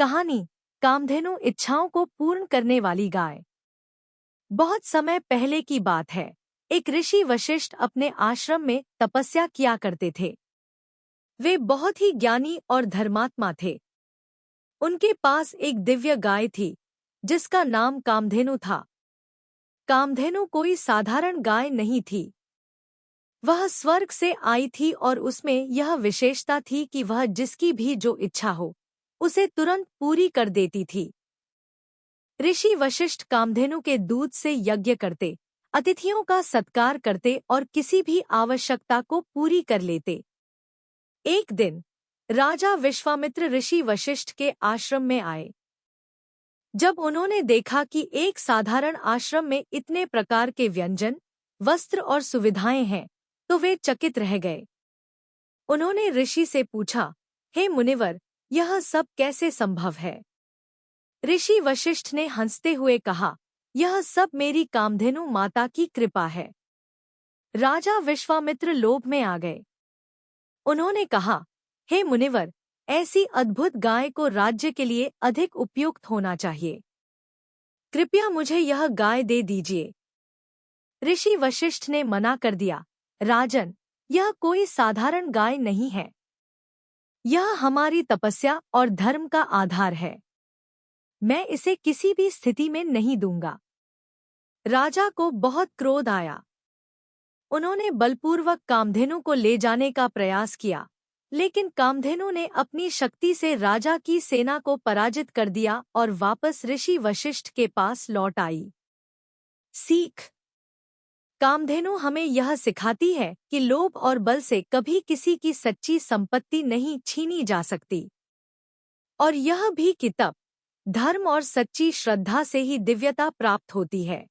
कहानी कामधेनु इच्छाओं को पूर्ण करने वाली गाय। बहुत समय पहले की बात है। एक ऋषि वशिष्ठ अपने आश्रम में तपस्या किया करते थे। वे बहुत ही ज्ञानी और धर्मात्मा थे। उनके पास एक दिव्य गाय थी जिसका नाम कामधेनु था। कामधेनु कोई साधारण गाय नहीं थी। वह स्वर्ग से आई थी और उसमें यह विशेषता थी कि वह जिसकी भी जो इच्छा हो उसे तुरंत पूरी कर देती थी। ऋषि वशिष्ठ कामधेनु के दूध से यज्ञ करते, अतिथियों का सत्कार करते और किसी भी आवश्यकता को पूरी कर लेते। एक दिन राजा विश्वामित्र ऋषि वशिष्ठ के आश्रम में आए। जब उन्होंने देखा कि एक साधारण आश्रम में इतने प्रकार के व्यंजन, वस्त्र और सुविधाएं हैं, तो वे चकित रह गए। उन्होंने ऋषि से पूछा, हे मुनिवर, यह सब कैसे संभव है? ऋषि वशिष्ठ ने हंसते हुए कहा, यह सब मेरी कामधेनु माता की कृपा है। राजा विश्वामित्र लोभ में आ गए। उन्होंने कहा, हे मुनिवर, ऐसी अद्भुत गाय को राज्य के लिए अधिक उपयुक्त होना चाहिए। कृपया मुझे यह गाय दे दीजिए। ऋषि वशिष्ठ ने मना कर दिया, राजन, यह कोई साधारण गाय नहीं है। यह हमारी तपस्या और धर्म का आधार है। मैं इसे किसी भी स्थिति में नहीं दूंगा। राजा को बहुत क्रोध आया। उन्होंने बलपूर्वक कामधेनु को ले जाने का प्रयास किया, लेकिन कामधेनु ने अपनी शक्ति से राजा की सेना को पराजित कर दिया और वापस ऋषि वशिष्ठ के पास लौट आई। सीख: कामधेनु हमें यह सिखाती है कि लोभ और बल से कभी किसी की सच्ची संपत्ति नहीं छीनी जा सकती, और यह भी कि तप, धर्म और सच्ची श्रद्धा से ही दिव्यता प्राप्त होती है।